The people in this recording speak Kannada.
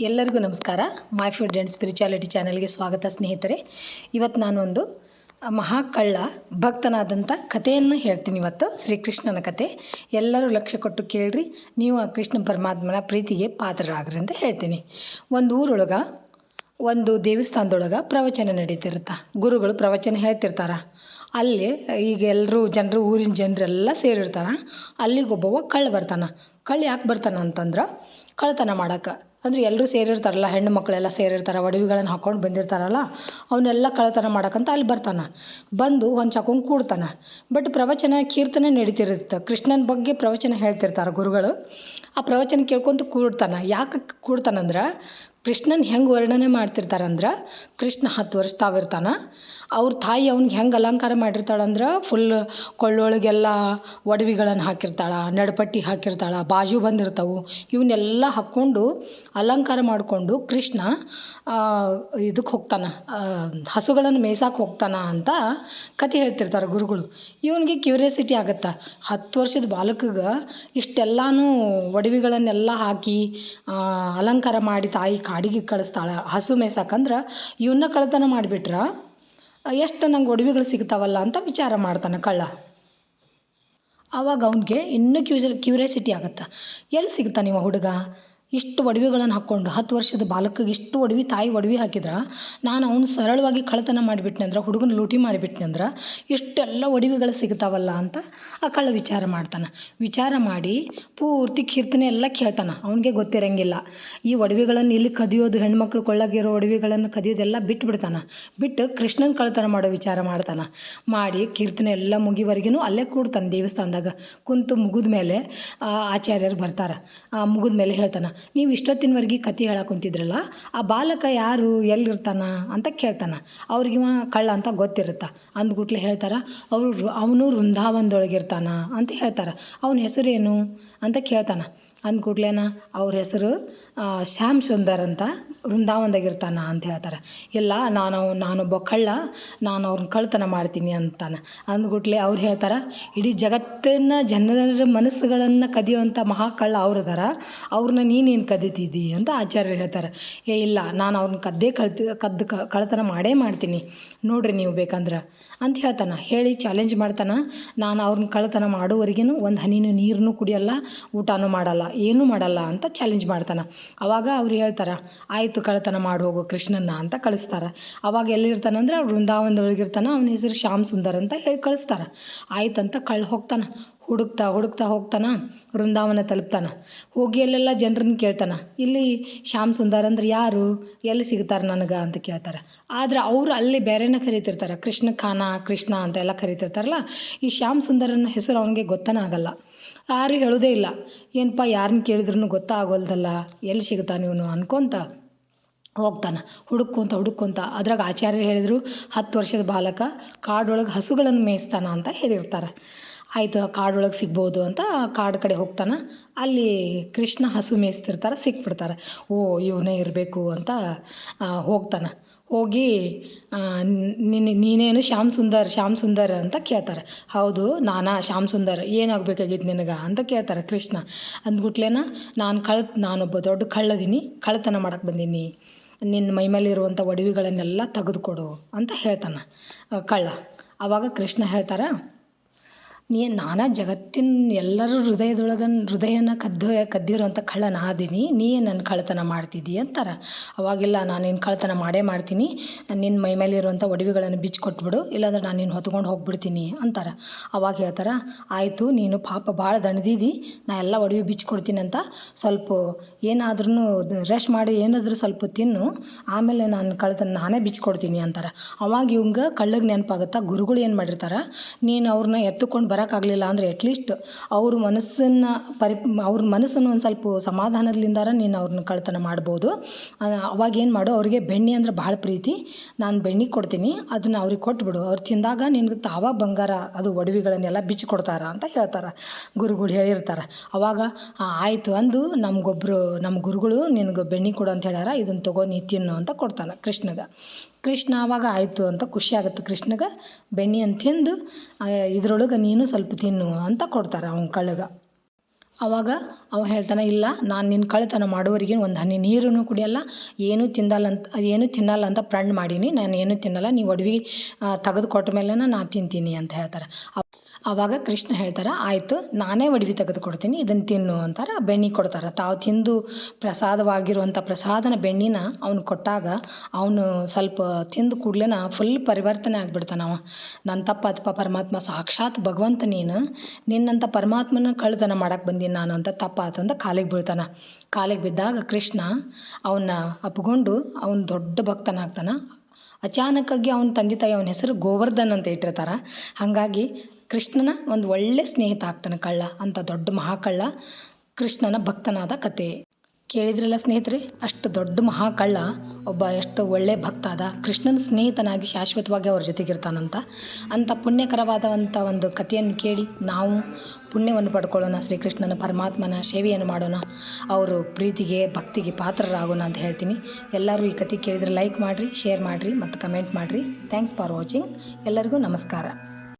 ಎಲ್ಲರಿಗೂ ನಮಸ್ಕಾರ. ಮೈ ಫುಡ್ ಆ್ಯಂಡ್ ಸ್ಪಿರಿಚುಯಾಲಿಟಿ ಚಾನಲ್ಗೆ ಸ್ವಾಗತ ಸ್ನೇಹಿತರೆ. ಇವತ್ತು ನಾನೊಂದು ಮಹಾಕಳ್ಳ ಭಕ್ತನಾದಂಥ ಕಥೆಯನ್ನು ಹೇಳ್ತೀನಿ. ಇವತ್ತು ಶ್ರೀಕೃಷ್ಣನ ಕಥೆ. ಎಲ್ಲರೂ ಲಕ್ಷ್ಯ ಕೊಟ್ಟು ಕೇಳ್ರಿ, ನೀವು ಆ ಕೃಷ್ಣ ಪರಮಾತ್ಮನ ಪ್ರೀತಿಗೆ ಪಾತ್ರರಾಗ್ರಿ ಅಂತ ಹೇಳ್ತೀನಿ. ಒಂದು ಊರೊಳಗೆ ಒಂದು ದೇವಸ್ಥಾನದೊಳಗೆ ಪ್ರವಚನ ನಡೀತಿರುತ್ತೆ. ಗುರುಗಳು ಪ್ರವಚನ ಹೇಳ್ತಿರ್ತಾರೆ. ಅಲ್ಲಿ ಈಗ ಎಲ್ಲರೂ ಜನರು, ಊರಿನ ಜನರೆಲ್ಲ ಸೇರಿರ್ತಾರೆ. ಅಲ್ಲಿಗೆ ಒಬ್ಬವ ಕಳ್ಳ ಬರ್ತಾನೆ. ಕಳ್ಳ ಯಾಕೆ ಬರ್ತಾನೆ ಅಂತಂದ್ರೆ ಕಳ್ಳತನ ಮಾಡೋಕೆ. ಅಂದರೆ ಎಲ್ಲರೂ ಸೇರಿರ್ತಾರಲ್ಲ, ಹೆಣ್ಣು ಮಕ್ಕಳೆಲ್ಲ ಸೇರಿರ್ತಾರೆ, ಒಡವೆಗಳನ್ನು ಹಾಕ್ಕೊಂಡು ಬಂದಿರ್ತಾರಲ್ಲ, ಅವನ್ನೆಲ್ಲ ಕಳ್ಳತನ ಮಾಡೋಕ್ಕಂತ ಅಲ್ಲಿ ಬರ್ತಾನೆ. ಬಂದು ಹೊಂಚಾಕೊಂಡು ಕೂಡ್ತಾನೆ. ಬಟ್ ಪ್ರವಚನ ಕೀರ್ತನೆ ನಡೀತಿರುತ್ತೆ. ಕೃಷ್ಣನ ಬಗ್ಗೆ ಪ್ರವಚನ ಹೇಳ್ತಿರ್ತಾರೆ ಗುರುಗಳು. ಆ ಪ್ರವಚನ ಕೇಳ್ಕೊತ ಕೂಡ್ತಾನೆ. ಯಾಕೆ ಕೂಡ್ತಾನಂದ್ರೆ ಕೃಷ್ಣನ ಹೆಂಗೆ ವರ್ಣನೆ ಮಾಡ್ತಿರ್ತಾರಂದ್ರೆ, ಕೃಷ್ಣ 10 ವರ್ಷ ತಾವಿರ್ತಾನೆ. ಅವ್ರ ತಾಯಿ ಅವ್ನಿಗೆ ಹೆಂಗೆ ಅಲಂಕಾರ ಮಾಡಿರ್ತಾಳಂದ್ರೆ ಫುಲ್ ಕೊಳ್ಳೊಳಗೆಲ್ಲ ಒಡವೆಗಳನ್ನು ಹಾಕಿರ್ತಾಳೆ, ನಡುಪಟ್ಟಿ ಹಾಕಿರ್ತಾಳೆ, ಬಾಜು ಬಂದಿರ್ತಾವೆ. ಇವನ್ನೆಲ್ಲ ಹಾಕ್ಕೊಂಡು ಅಲಂಕಾರ ಮಾಡಿಕೊಂಡು ಕೃಷ್ಣ ಇದಕ್ಕೆ ಹೋಗ್ತಾನೆ, ಹಸುಗಳನ್ನು ಮೇಯ್ಸಕ್ಕೆ ಹೋಗ್ತಾನೆ ಅಂತ ಕತೆ ಹೇಳ್ತಿರ್ತಾರೆ ಗುರುಗಳು. ಇವನಿಗೆ ಕ್ಯೂರಿಯಾಸಿಟಿ ಆಗುತ್ತೆ. 10 ವರ್ಷದ ಬಾಲಕಗೆ ಇಷ್ಟೆಲ್ಲನೂ ಒಡವೆಗಳನ್ನೆಲ್ಲ ಹಾಕಿ ಅಲಂಕಾರ ಮಾಡಿ ತಾಯಿ ಕಾಡಿಗೆ ಕಳಿಸ್ತಾಳೆ ಹಸು ಮೇಯ್ಸಕ್ಕಂದ್ರೆ, ಇವನ್ನ ಕಳ್ಳತನ ಮಾಡಿಬಿಟ್ರೆ ಎಷ್ಟು ನಂಗೆ ಒಡವೆಗಳು ಸಿಗ್ತಾವಲ್ಲ ಅಂತ ವಿಚಾರ ಮಾಡ್ತಾನೆ ಕಳ್ಳ. ಆವಾಗ ಅವನಿಗೆ ಇನ್ನೂ ಕ್ಯೂರಿಯಾಸಿಟಿ ಆಗುತ್ತೆ. ಎಲ್ಲಿ ಸಿಗ್ತಾನೆ ಇವ ಹುಡುಗ ಇಷ್ಟು ಒಡವೆಗಳನ್ನು ಹಾಕ್ಕೊಂಡು? 10 ವರ್ಷದ ಬಾಲಕಿಗೆ ಇಷ್ಟು ಒಡವೆ, ತಾಯಿ ಒಡವೆ ಹಾಕಿದ್ರೆ ನಾನು ಅವ್ನು ಸರಳವಾಗಿ ಕಳ್ಳತನ ಮಾಡಿಬಿಟ್ನೆ ಅಂದ್ರೆ, ಹುಡುಗನ ಲೂಟಿ ಮಾಡಿಬಿಟ್ನೆ ಅಂದ್ರೆ ಇಷ್ಟೆಲ್ಲ ಒಡವೆಗಳು ಸಿಗ್ತಾವಲ್ಲ ಅಂತ ಆ ಕಳ್ಳ ವಿಚಾರ ಮಾಡ್ತಾನೆ. ವಿಚಾರ ಮಾಡಿ ಪೂರ್ತಿ ಕೀರ್ತನೆ ಎಲ್ಲ ಕೇಳ್ತಾನೆ. ಅವನಿಗೆ ಗೊತ್ತಿರಂಗಿಲ್ಲ ಈ ಒಡವೆಗಳನ್ನು ಇಲ್ಲಿ ಕದಿಯೋದು, ಹೆಣ್ಮಕ್ಳು ಕೊಳ್ಳಾಗಿರೋ ಒಡವೆಗಳನ್ನು ಕದಿಯೋದೆಲ್ಲ ಬಿಟ್ಬಿಡ್ತಾನೆ. ಬಿಟ್ಟು ಕೃಷ್ಣನ ಕಳ್ಳತನ ಮಾಡೋ ವಿಚಾರ ಮಾಡ್ತಾನೆ. ಮಾಡಿ ಕೀರ್ತನೆ ಎಲ್ಲ ಮುಗಿವರೆಗೂ ಅಲ್ಲೇ ಕೂಡ್ತಾನೆ ದೇವಸ್ಥಾನದಾಗ. ಕುಂತು ಮುಗಿದ ಮೇಲೆ ಆಚಾರ್ಯರು ಬರ್ತಾರೆ. ಮುಗಿದ ಮೇಲೆ ಹೇಳ್ತಾನೆ, ನೀವು ಇಷ್ಟೊತ್ತಿನವರೆಗೆ ಕತೆ ಹೇಳಕ್ಕೆ ಕುಂತಿದ್ರಲ್ಲ, ಆ ಬಾಲಕ ಯಾರು, ಎಲ್ಲಿರ್ತಾನ ಅಂತ ಕೇಳ್ತಾನೆ. ಅವ್ರಿಗೆ ಕಳ್ಳ ಅಂತ ಗೊತ್ತಿರುತ್ತೆ. ಅಂದ್ಬಿಟ್ಲೆ ಹೇಳ್ತಾರೆ, ಅವನು ವೃಂದಾವನದೊಳಗಿರ್ತಾನ ಅಂತ ಹೇಳ್ತಾರೆ. ಅವನ ಹೆಸರೇನು ಅಂತ ಕೇಳ್ತಾನೆ. ಅಂದ್ಕೂಡ್ಲೇನ ಅವ್ರ ಹೆಸರು ಶ್ಯಾಮ್ ಸುಂದರ್ ಅಂತ, ವೃಂದಾವನದಾಗಿರ್ತಾನ ಅಂತ ಹೇಳ್ತಾರೆ. ಇಲ್ಲ, ನಾನೊಬ್ಬ ಕಳ್ಳ, ನಾನು ಅವ್ರನ್ನ ಕಳ್ಳತನ ಮಾಡ್ತೀನಿ ಅಂತಾನೆ. ಅಂದ್ಬಿಟ್ಲೆ ಅವ್ರು ಹೇಳ್ತಾರೆ, ಇಡೀ ಜಗತ್ತಿನ ಜನರ ಮನಸ್ಸುಗಳನ್ನು ಕದಿಯುವಂಥ ಮಹಾಕಳ್ಳ ಅವ್ರದಾರ, ಅವ್ರನ್ನ ನೀನೇನು ಕದಿತಿದ್ದಿ ಅಂತ ಆಚಾರ್ಯರು ಹೇಳ್ತಾರೆ. ಇಲ್ಲ, ನಾನು ಅವ್ರನ್ನ ಕಳ್ಳತನ ಮಾಡೇ ಮಾಡ್ತೀನಿ, ನೋಡ್ರಿ ನೀವು ಬೇಕಂದ್ರೆ ಅಂತ ಹೇಳ್ತಾನೆ. ಹೇಳಿ ಚಾಲೆಂಜ್ ಮಾಡ್ತಾನೆ. ನಾನು ಅವ್ರನ್ನ ಕಳ್ಳತನ ಮಾಡೋವರೆಗೂ ಒಂದು ಹನಿನೂ ನೀರನ್ನು ಕುಡಿಯಲ್ಲ, ಊಟನೂ ಮಾಡಲ್ಲ, ಏನೂ ಮಾಡಲ್ಲ ಅಂತ ಚಾಲೆಂಜ್ ಮಾಡ್ತಾನೆ. ಆವಾಗ ಅವ್ರು ಹೇಳ್ತಾರೆ, ಆಯಿತು ಕಳ್ಳತನ ಮಾಡಿ ಹೋಗು ಕೃಷ್ಣನ್ನ ಅಂತ ಕಳಿಸ್ತಾರೆ. ಆವಾಗ ಎಲ್ಲಿರ್ತಾನಂದ್ರೆ ವೃಂದಾವನದೊಳಗಿರ್ತಾನೆ. ಅವನ ಹೆಸರು ಶ್ಯಾಮ್ ಸುಂದರ್ ಅಂತ ಹೇಳಿ ಕಳಿಸ್ತಾರೆ. ಆಯ್ತಂತ ಕಳ್ಳ ಹೋಗ್ತಾನೆ. ಹುಡುಕ್ತಾ ಹೋಗ್ತಾನೆ. ವೃಂದಾವನ ತಲುಪ್ತಾನೆ. ಹೋಗಿ ಅಲ್ಲೆಲ್ಲ ಜನರನ್ನ ಕೇಳ್ತಾನೆ, ಇಲ್ಲಿ ಶ್ಯಾಮ್ ಸುಂದರ್ ಅಂದ್ರೆ ಯಾರು, ಎಲ್ಲಿ ಸಿಗ್ತಾರೆ ನನಗೆ ಅಂತ ಕೇಳ್ತಾರೆ. ಆದರೆ ಅವರು ಅಲ್ಲಿ ಬೇರೆನೇ ಕರೀತಿರ್ತಾರೆ, ಕೃಷ್ಣ ಖಾನ, ಕೃಷ್ಣ ಅಂತ ಎಲ್ಲ ಕರೀತಿರ್ತಾರಲ್ಲ. ಈ ಶ್ಯಾಮ್ ಸುಂದರನ ಹೆಸರು ಅವನಿಗೆ ಗೊತ್ತನೇ ಆಗಲ್ಲ. ಯಾರು ಹೇಳೋದೇ ಇಲ್ಲ. ಏನಪ್ಪ ಯಾರನ್ನ ಕೇಳಿದ್ರೂ ಗೊತ್ತಾಗೋಲ್ದಲ್ಲ, ಎಲ್ಲಿ ಸಿಗ್ತಾನೆ ಇವನು ಅನ್ಕೊತ ಹೋಗ್ತಾನೆ. ಹುಡುಕ್ಕೊಂತ ಅದ್ರಾಗ ಆಚಾರ್ಯರು ಹೇಳಿದರು, 10 ವರ್ಷದ ಬಾಲಕ ಕಾಡೊಳಗೆ ಹಸುಗಳನ್ನು ಮೇಯಿಸ್ತಾನ ಅಂತ ಹೇಳಿರ್ತಾರೆ. ಆಯಿತು, ಕಾಡೊಳಗೆ ಸಿಗ್ಬೋದು ಅಂತ ಕಾಡು ಕಡೆ ಹೋಗ್ತಾನೆ. ಅಲ್ಲಿ ಕೃಷ್ಣ ಹಸು ಮೇಯಿಸ್ತಿರ್ತಾರೆ, ಸಿಕ್ಬಿಡ್ತಾರೆ. ಓ, ಇವನೇ ಇರಬೇಕು ಅಂತ ಹೋಗ್ತಾನೆ. ಹೋಗಿ ನೀನೇನು ಶ್ಯಾಮ್ ಸುಂದರ್ ಅಂತ ಕೇಳ್ತಾರೆ. ಹೌದು, ಶ್ಯಾಮ್ ಸುಂದರ್, ಏನಾಗಬೇಕಾಗಿತ್ತು ನಿನಗೆ ಅಂತ ಕೇಳ್ತಾರೆ ಕೃಷ್ಣ. ಅಂದ್ಬಿಟ್ಲೇನ, ನಾನೊಬ್ಬ ದೊಡ್ಡ ಕಳ್ಳದೀನಿ, ಕಳ್ಳತನ ಮಾಡಕ್ಕೆ ಬಂದೀನಿ, ನಿನ್ನ ಮೈಮೇಲಿರುವಂಥ ಒಡವೆಗಳನ್ನೆಲ್ಲ ತೆಗೆದುಕೊಡು ಅಂತ ಹೇಳ್ತಾನೆ ಕಳ್ಳ. ಆವಾಗ ಕೃಷ್ಣ ಹೇಳ್ತಾರೆ, ನಾನಾ ಜಗತ್ತಿನ ಎಲ್ಲರೂ ಹೃದಯನ ಕದ್ದಿರೋಂಥ ಕಳ್ಳ ನಾದೀನಿ, ನನ್ನ ಕಳ್ಳತನ ಮಾಡ್ತಿದ್ದಿ ಅಂತಾರೆ. ಅವಾಗಿಲ್ಲ, ನಾನೇನು ಕಳ್ಳತನ ಮಾಡೇ ಮಾಡ್ತೀನಿ, ನಿನ್ನ ಮೈ ಮೇಲಿರುವಂಥ ಒಡವೆಗಳನ್ನು ಬಿಚ್ಚಿಕೊಟ್ಬಿಡು, ಇಲ್ಲಾಂದ್ರೆ ನಾನು ನಿನ್ನ ಹೊತ್ಕೊಂಡು ಹೋಗ್ಬಿಡ್ತೀನಿ ಅಂತಾರೆ. ಅವಾಗ ಹೇಳ್ತಾರೆ, ಆಯಿತು, ನೀನು ಪಾಪ ಭಾಳ ದಣದಿದ್ದಿ, ನಾ ಎಲ್ಲ ಒಡವೆ ಬಿಚ್ಚಿಕೊಡ್ತೀನಿ ಅಂತ ಸ್ವಲ್ಪ ಏನಾದ್ರೂ ರೆಸ್ಟ್ ಮಾಡಿ ಏನಾದರೂ ಸ್ವಲ್ಪ ತಿನ್ನು, ಆಮೇಲೆ ನಾನು ಕಳ್ಳತನ ನಾನೇ ಬಿಚ್ಚಿಕೊಡ್ತೀನಿ ಅಂತಾರೆ. ಅವಾಗ ಇವಂಗೆ ಕಳ್ಳಗೆ ನೆನಪಾಗುತ್ತಾ, ಗುರುಗಳು ಏನು ಮಾಡಿರ್ತಾರೆ, ನೀನು ಅವ್ರನ್ನ ಎತ್ತುಕೊಂಡು ಬರೋಕ್ಕಾಗಲಿಲ್ಲ ಅಂದರೆ ಅಟ್ಲೀಸ್ಟ್ ಅವ್ರ ಮನಸ್ಸನ್ನು ಒಂದು ಸ್ವಲ್ಪ ಸಮಾಧಾನದಿಂದಾರ ನೀನು ಅವ್ರನ್ನ ಕಳ್ಳತನ ಮಾಡ್ಬೋದು. ಅವಾಗ ಏನು ಮಾಡು, ಅವ್ರಿಗೆ ಬೆಣ್ಣೆ ಅಂದ್ರೆ ಭಾಳ ಪ್ರೀತಿ, ನಾನು ಬೆಣ್ಣೆ ಕೊಡ್ತೀನಿ, ಅದನ್ನು ಅವ್ರಿಗೆ ಕೊಟ್ಬಿಡು, ಅವ್ರು ತಿಂದಾಗ ನಿನ್ಗೆ ತಾವ ಬಂಗಾರ ಅದು ಒಡವೆಗಳನ್ನೆಲ್ಲ ಬಿಚ್ಚಿಕೊಡ್ತಾರ ಅಂತ ಹೇಳ್ತಾರೆ, ಗುರುಗಳು ಹೇಳಿರ್ತಾರೆ. ಅವಾಗ ಆಯಿತು ಅಂದು ನಮ್ಮ ಗುರುಗಳು ನಿನಗೆ ಬೆಣ್ಣೆ ಕೊಡು ಅಂತ ಹೇಳ್ಯಾರ, ಇದನ್ನು ತಗೋ ನೀ ತಿನ್ನು ಅಂತ ಕೊಡ್ತಾನೆ ಕೃಷ್ಣಗೆ. ಕೃಷ್ಣ ಆವಾಗ ಆಯಿತು ಅಂತ ಖುಷಿ ಆಗುತ್ತೆ ಕೃಷ್ಣಗೆ. ಬೆಣ್ಣೆ ಅಂತ ತಿಂದು ಇದ್ರೊಳಗೆ ನೀನು ಸ್ವಲ್ಪ ತಿನ್ನು ಅಂತ ಕೊಡ್ತಾರೆ ಅವ್ನ ಕಳ್ಳಗೆ. ಆವಾಗ ಅವ ಹೇಳ್ತಾನೆ, ಇಲ್ಲ ನಾನು ನಿನ್ನ ಕಳ್ಳತನ ಮಾಡೋವರೆಗೆ ಒಂದು ಹನಿ ನೀರನ್ನು ಕುಡಿಯಲ್ಲ, ಏನೂ ತಿನ್ನಲ್ಲ ಅಂತ ಪ್ರಣ್ ಮಾಡೀನಿ, ನಾನು ಏನೂ ತಿನ್ನಲ್ಲ, ನೀವು ಒಡವೆ ತೆಗೆದು ಕೊಟ್ಟ ಮೇಲೆ ನಾನು ತಿಂತೀನಿ ಅಂತ ಹೇಳ್ತಾರೆ. ಆವಾಗ ಕೃಷ್ಣ ಹೇಳ್ತಾರೆ, ಆಯಿತು ನಾನೇ ಒಡವೆ ತೆಗೆದು ಕೊಡ್ತೀನಿ, ಇದನ್ನು ತಿನ್ನು ಅಂತಾರೆ. ಬೆಣ್ಣೆ ಕೊಡ್ತಾರೆ. ತಾವು ತಿಂದು ಪ್ರಸಾದವಾಗಿರುವಂಥ ಪ್ರಸಾದನ ಬೆಣ್ಣಿನ ಅವ್ನು ಕೊಟ್ಟಾಗ ಅವನು ಸ್ವಲ್ಪ ತಿಂದು ಕೂಡಲೇ ಫುಲ್ ಪರಿವರ್ತನೆ ಆಗಿಬಿಡ್ತಾನೆ. ನನ್ನ ತಪ್ಪಾತಪ್ಪ ಪರಮಾತ್ಮ, ಸಾಕ್ಷಾತ್ ಭಗವಂತ ನೀನು, ನಿನ್ನಂಥ ಪರಮಾತ್ಮನ ಕಳ್ಳತನ ಮಾಡಕ್ಕೆ ಬಂದೀನಿ ನಾನು ಅಂತ ತಪ್ಪಾತಂತ ಕಾಲಿಗೆ ಬೀಳ್ತಾನೆ. ಕಾಲಿಗೆ ಬಿದ್ದಾಗ ಕೃಷ್ಣ ಅವನ್ನ ಅಪ್ಕೊಂಡು ಅವನು ದೊಡ್ಡ ಭಕ್ತನಾಗ್ತಾನೆ. ಅಚಾನಕ್ಕಾಗಿ ಅವನ ತಂದೆ ತಾಯಿ ಅವನ ಹೆಸರು ಗೋವರ್ಧನ್ ಅಂತ ಇಟ್ಟಿರ್ತಾರೆ. ಹಾಗಾಗಿ ಕೃಷ್ಣನ ಒಂದು ಒಳ್ಳೆ ಸ್ನೇಹಿತ ಆಗ್ತಾನೆ ಕಳ್ಳ. ಅಂತ ದೊಡ್ಡ ಮಹಾಕಳ್ಳ ಕೃಷ್ಣನ ಭಕ್ತನಾದ ಕತೆ ಕೇಳಿದ್ರಲ್ಲ ಸ್ನೇಹಿತರೆ. ಅಷ್ಟು ದೊಡ್ಡ ಮಹಾಕಳ್ಳ ಒಬ್ಬ ಎಷ್ಟು ಒಳ್ಳೆ ಭಕ್ತ ಆದ, ಕೃಷ್ಣನ ಸ್ನೇಹಿತನಾಗಿ ಶಾಶ್ವತವಾಗಿ ಅವ್ರ ಜೊತೆಗಿರ್ತಾನಂತ. ಅಂಥ ಪುಣ್ಯಕರವಾದಂಥ ಒಂದು ಕಥೆಯನ್ನು ಕೇಳಿ ನಾವು ಪುಣ್ಯವನ್ನು ಪಡ್ಕೊಳ್ಳೋಣ, ಶ್ರೀಕೃಷ್ಣನ ಪರಮಾತ್ಮನ ಸೇವೆಯನ್ನು ಮಾಡೋಣ, ಅವರು ಪ್ರೀತಿಗೆ ಭಕ್ತಿಗೆ ಪಾತ್ರರಾಗೋಣ ಅಂತ ಹೇಳ್ತೀನಿ. ಎಲ್ಲರೂ ಈ ಕತೆ ಕೇಳಿದರೆ ಲೈಕ್ ಮಾಡಿರಿ, ಶೇರ್ ಮಾಡಿರಿ ಮತ್ತು ಕಮೆಂಟ್ ಮಾಡಿರಿ. Thanks for watching. ಎಲ್ಲರಿಗೂ ನಮಸ್ಕಾರ.